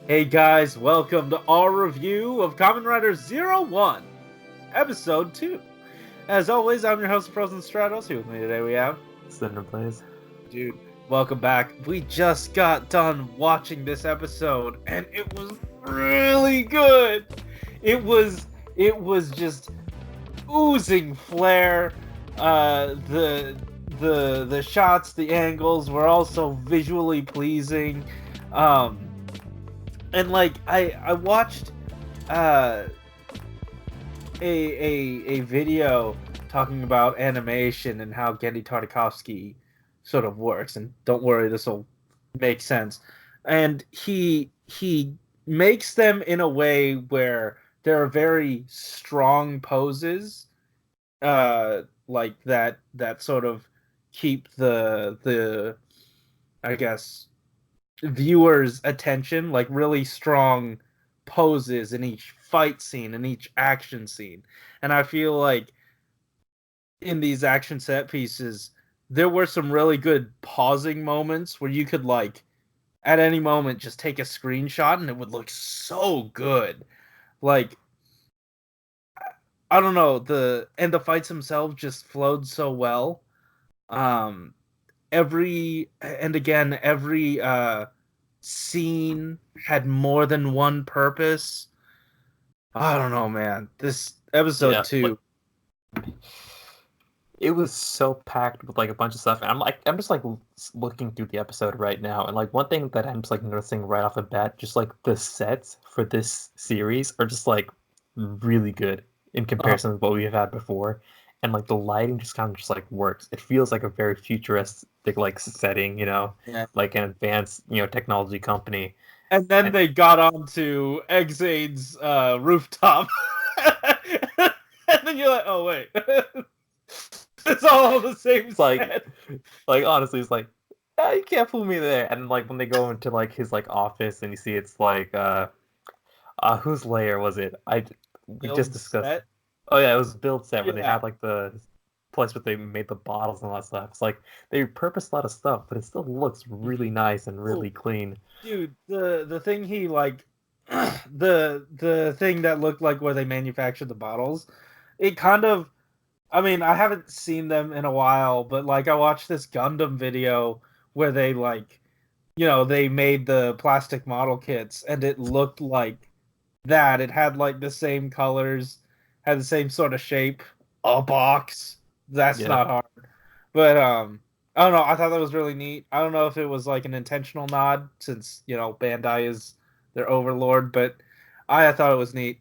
Hey guys, welcome to our review of Kamen Rider 01, Episode 2. As always, I'm your host, Frozen Stratos. Here with me today we have... Cinder Blaze. Dude, welcome back. We just got done watching this episode, and it was really good! It was just oozing flair. The shots, the angles were also visually pleasing. And like I watched a video talking about animation and how Gendy Tartakovsky sort of works, and don't worry, this will make sense. And he makes them in a way where there are very strong poses, like that sort of keep the I guess viewers' attention, like really strong poses in each fight scene, in each action scene. And I feel like in these action set pieces, there were some really good pausing moments where you could, like, at any moment just take a screenshot and it would look so good. Like, I don't know, the fights themselves just flowed so well. Every scene had more than one purpose. I don't know, man. This episode 2, it was so packed with like a bunch of stuff, and I'm just like looking through the episode right now, and like one thing that I'm just like noticing right off the bat, just like the sets for this series are just like really good in comparison to what we have had before. And like the lighting just kind of just like works. It feels like a very futuristic like setting, like an advanced, technology company. And then they got onto Exade's rooftop. And then you're like, oh wait. It's all the same set. Like honestly, it's like, you can't fool me there. And like when they go into like his like office and you see it's like whose layer was it? We just discussed set? Oh yeah, it was build set where they had like the place where they made the bottles and all that stuff. It's like they repurposed a lot of stuff, but it still looks really nice and really clean. Dude, the thing he like the thing that looked like where they manufactured the bottles, it kind of, I mean, I haven't seen them in a while, but like I watched this Gundam video where they like, they made the plastic model kits and it looked like that. It had like the same colors, had the same sort of shape, a box. That's not hard. But I don't know, I thought that was really neat. I don't know if it was like an intentional nod since, Bandai is their overlord, but I thought it was neat.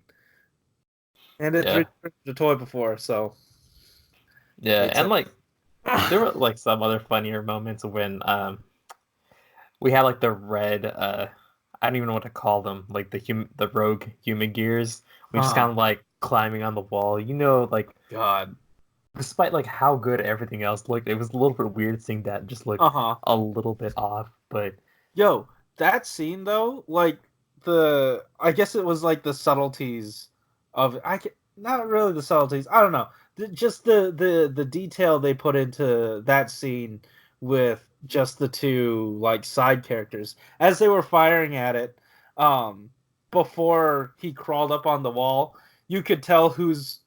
And it's the toy before, so yeah, and like there were like some other funnier moments when we had like the red I don't even know what to call them, like the rogue human gears. We just kind of like climbing on the wall, like God. Despite like how good everything else looked, it was a little bit weird seeing that just look a little bit off. But that scene though, like I guess it was like the subtleties of not really the subtleties. I don't know, just the detail they put into that scene with just the two like side characters as they were firing at it. Before he crawled up on the wall, you could tell whose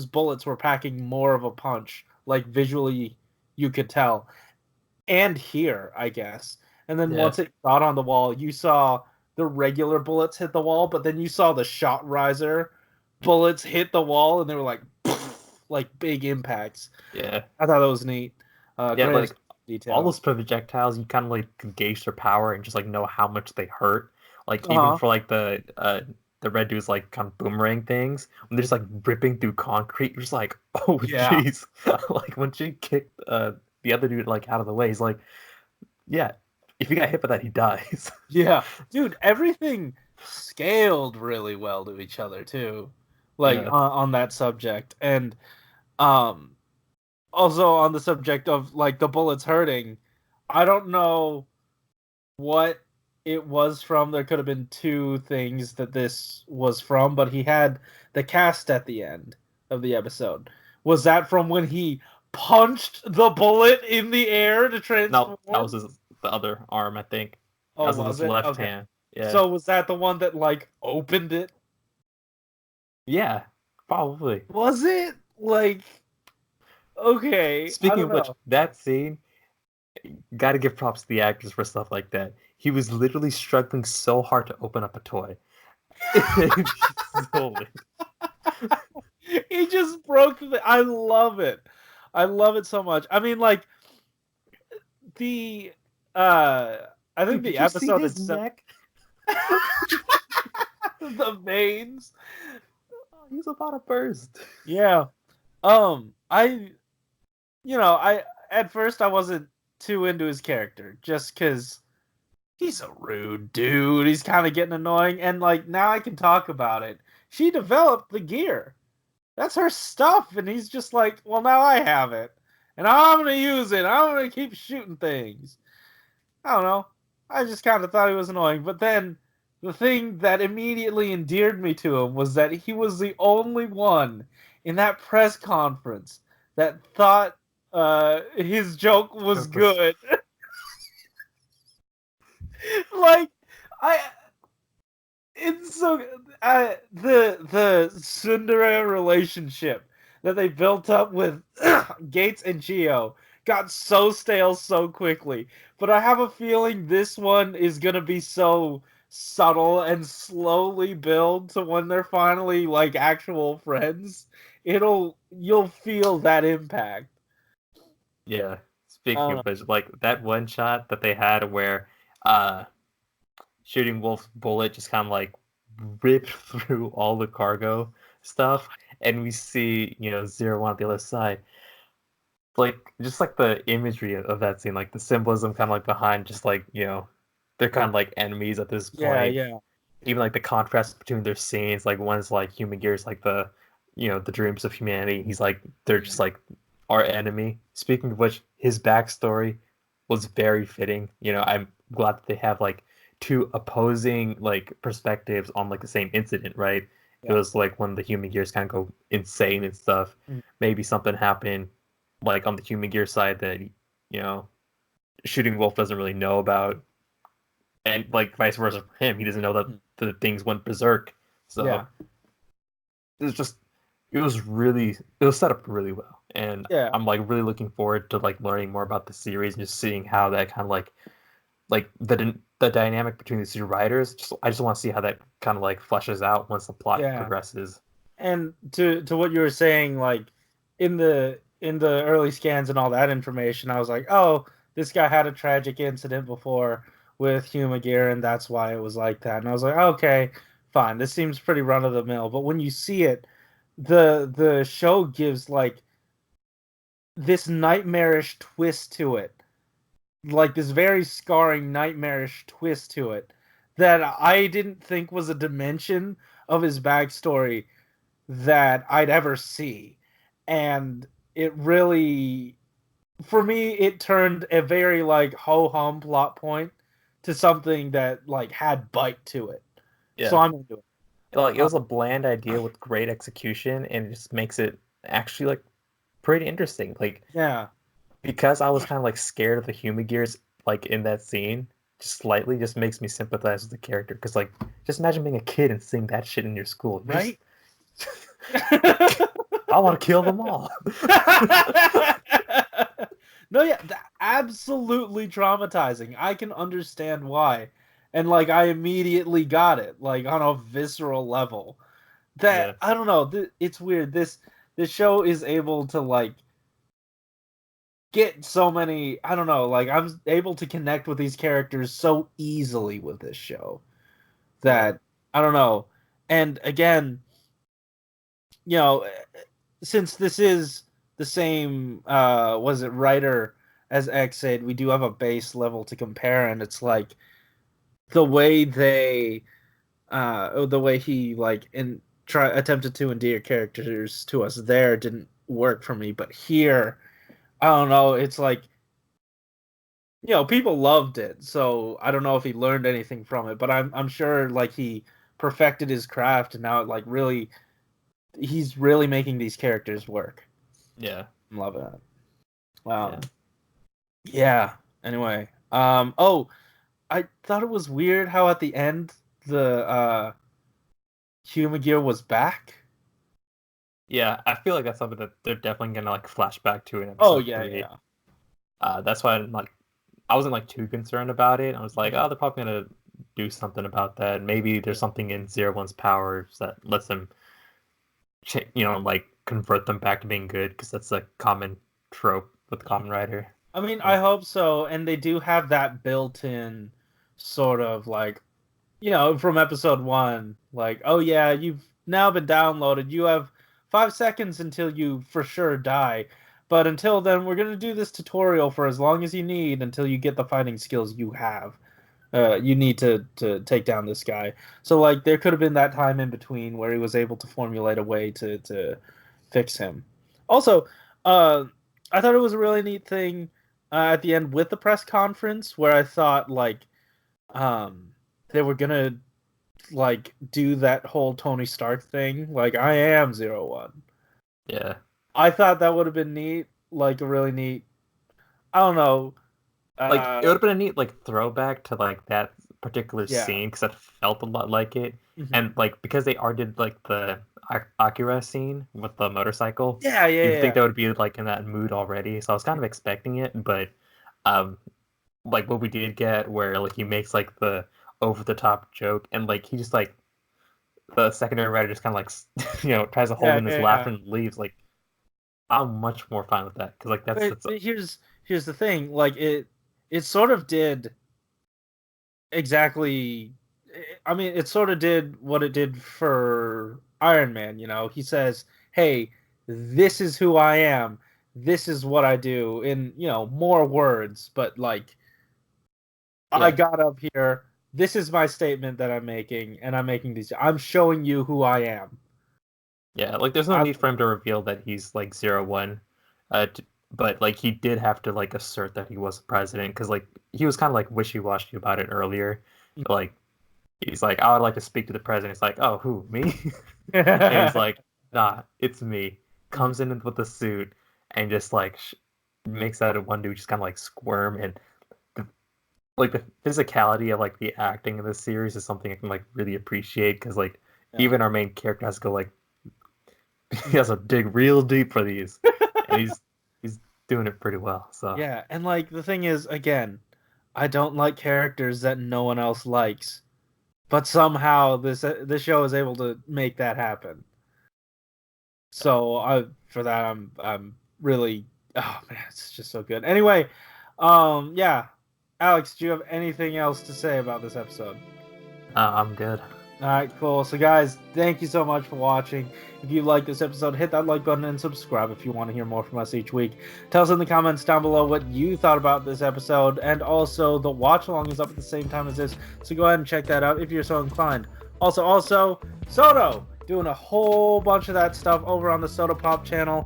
bullets were packing more of a punch. Like visually, you could tell, and here, I guess. And then once it got on the wall, you saw the regular bullets hit the wall, but then you saw the shot riser bullets hit the wall, and they were like, like big impacts. Yeah, I thought that was neat. Like detail. All those projectiles, you kind of like can gauge their power and just like know how much they hurt. Like even for like the red dudes like kind of boomerang things, when they're just like ripping through concrete, you're just like, oh jeez. Like when she kicked the other dude like out of the way, he's like, yeah, if he got hit by that, he dies. Yeah, dude, everything scaled really well to each other too, like on that subject. And also on the subject of like the bullets hurting, I don't know what it was from. There could have been two things that this was from, but he had the cast at the end of the episode. Was that from when he punched the bullet in the air to transform? No, that was the other arm, I think. Oh, that was his left hand. Yeah. So was that the one that like opened it? Yeah, probably. Was it like okay? I Speaking don't of which, know. that scene, gotta give props to the actors for stuff like that. He was literally struggling so hard to open up a toy. Slowly. He just broke the. I love it. I love it so much. I mean, like the. uh I think Dude, the did you see episode his itself. neck? The veins. Oh, he was about to burst. Yeah. I. I at first I wasn't too into his character just because he's a rude dude. He's kind of getting annoying, and like now I can talk about it. She developed the gear. That's her stuff, and he's just like, well, now I have it, and I'm gonna use it. I'm gonna keep shooting things. I don't know. I just kind of thought he was annoying, but then the thing that immediately endeared me to him was that he was the only one in that press conference that thought his joke was good. Like I it's so the Cinderella relationship that they built up with Gates and Geo got so stale so quickly. But I have a feeling this one is gonna be so subtle and slowly build to when they're finally like actual friends. You'll feel that impact. Yeah. I Speaking don't of know. which, like that one shot that they had where uh Shooting Wolf's bullet just kind of like ripped through all the cargo stuff, and we see, Zero One on the other side. Like just like the imagery of that scene, like the symbolism kind of like behind just like, they're kind of like enemies at this Yeah, point. yeah. Even like the contrast between their scenes, like one's like Human Gear's like the dreams of humanity. He's like they're just like our enemy. Speaking of which, his backstory was very fitting. I'm glad that they have like two opposing like perspectives on like the same incident, right? It Yeah. was like when the Human Gears kind of go insane and stuff. Mm. Maybe something happened like on the Human Gear side that Shooting Wolf doesn't really know about, and like vice versa for him, he doesn't know that Mm. the things went berserk. Yeah. So it's just it was set up really well, and Yeah. I'm like really looking forward to like learning more about the series and just seeing how that kind of like the dynamic between these two writers. I just want to see how that kind of like fleshes out once the plot Yeah. progresses. And to what you were saying, like in the early scans and all that information, I was like, oh, this guy had a tragic incident before with Huma Gear, and that's why it was like that. And I was like, okay, fine, this seems pretty run of the mill. But when you see it, the show gives like this nightmarish twist to it, like this very scarring nightmarish twist to it that I didn't think was a dimension of his backstory that I'd ever see. And it really, for me, it turned a very like ho hum plot point to something that like had bite to it. So Yeah, I'm into it. like it Uh, was a bland idea with great execution, and it just makes it actually like pretty interesting. Like yeah, because I was kind of like scared of the Human Gears, like in that scene, just slightly, just makes me sympathize with the character. Because like, just imagine being a kid and seeing that shit in your school. right. I want to kill them all. No, yeah, absolutely traumatizing. I can understand why, and like I immediately got it, like on a visceral level. Yeah, That I don't know. It's weird. This show is able to like get so many. I don't know. Like I'm able to connect with these characters so easily with this show yeah, that I don't know. And again, you know, since this is the same was it writer as Xaid, we do have a base level to compare, and it's like the way the way he like attempted to endear characters to us there didn't work for me, but here I don't know, it's like people loved it, so I don't know if he learned anything from it, but I'm sure like he perfected his craft, and now it like really he's really making these characters work. yeah, I'm loving it. yeah. Yeah. Anyway, oh, I thought it was weird how at the end the Humagear was back. Yeah, I feel like that's something that they're definitely gonna like flash back to in Oh episode yeah, 3. yeah. That's why I wasn't like too concerned about it. I was like, Mhm. oh, they're probably gonna do something about that. Maybe there's something in Zero One's powers that lets them, like convert them back to being good, because that's a common trope with Kamen Rider. I mean, I But hope so, and they do have that built-in sort of like, from episode 1, like, oh yeah, you've now been downloaded. You have 5 seconds until you for sure die. But until then, we're gonna do this tutorial for as long as you need until you get the fighting skills you have. You need to take down this guy. So like, there could have been that time in between where he was able to formulate a way to fix him. Also, I thought it was a really neat thing at the end with the press conference where I thought like they were gonna like do that whole Tony Stark thing, like I am 01. yeah, I thought that would have been neat, like a really neat. I don't know. like it would have been a neat like throwback to like that particular Yeah. scene, because it felt a lot like it. Mhm. And like because they already did like the Akira scene with the motorcycle, Yeah, yeah, you'd yeah. think they would be like in that mood already. So I was kind of expecting it, but um, like what we did get, where like he makes like the over the top joke, and like he just like the secondary writer just kind of like tries to hold Yeah, in his yeah, laughter yeah. and leaves. Like I'm much more fine with that, because like But here's the thing, like it sort of did exactly. I mean, it sort of did what it did for Iron Man. He says, "Hey, this is who I am. This is what I do." In more words, but like I yeah. got up here. This is my statement that I'm making, and I'm making these. I'm showing you who I am. Yeah, like there's no I, need for him to reveal that he's like 01, but like he did have to like assert that he was the president, because like he was kind of like wishy-washy about it earlier. Like he's like, I would like to speak to the president. It's like, oh, who, me? And he's like, nah, it's me. Comes in with the suit and just like makes that one dude just kind of like squirm, and the, like the physicality of like the acting in this series is something I can like really appreciate, because like Yeah. even our main character has to go like he has to dig real deep for these, and he's doing it pretty well. So Yeah, and like the thing is, again, I don't like characters that no one else likes, but somehow this show is able to make that happen. So for that I'm really, oh man, it's just so good. Anyway, yeah, Alex, do you have anything else to say about this episode? I'm good. All right, cool. So, guys, thank you so much for watching. If you like this episode, hit that like button and subscribe if you want to hear more from us each week. Tell us in the comments down below what you thought about this episode, and also the watch along is up at the same time as this, so go ahead and check that out if you're so inclined. Also, Soto doing a whole bunch of that stuff over on the Soda Pop channel.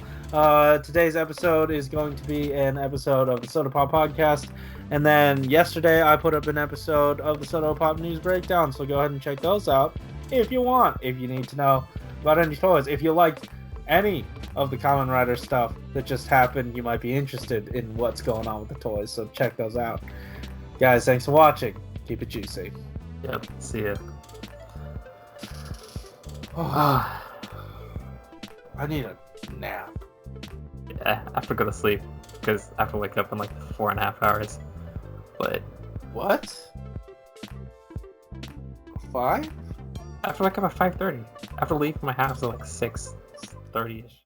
Today's episode is going to be an episode of the Soda Pop podcast. And then yesterday I put up an episode of the Soda Pop News Breakdown, so go ahead and check those out if you want, if you need to know about any toys. If you liked any of the Kamen Rider stuff that just happened, you might be interested in what's going on with the toys, so check those out. Guys, thanks for watching. Keep it juicy. Yep. See ya. I need a nap. Yeah, I have to go to sleep, because I have to wake up in like 4.5 hours. But What? 5? I have to wake up at 5:30. I have to leave my house at like 6:30ish.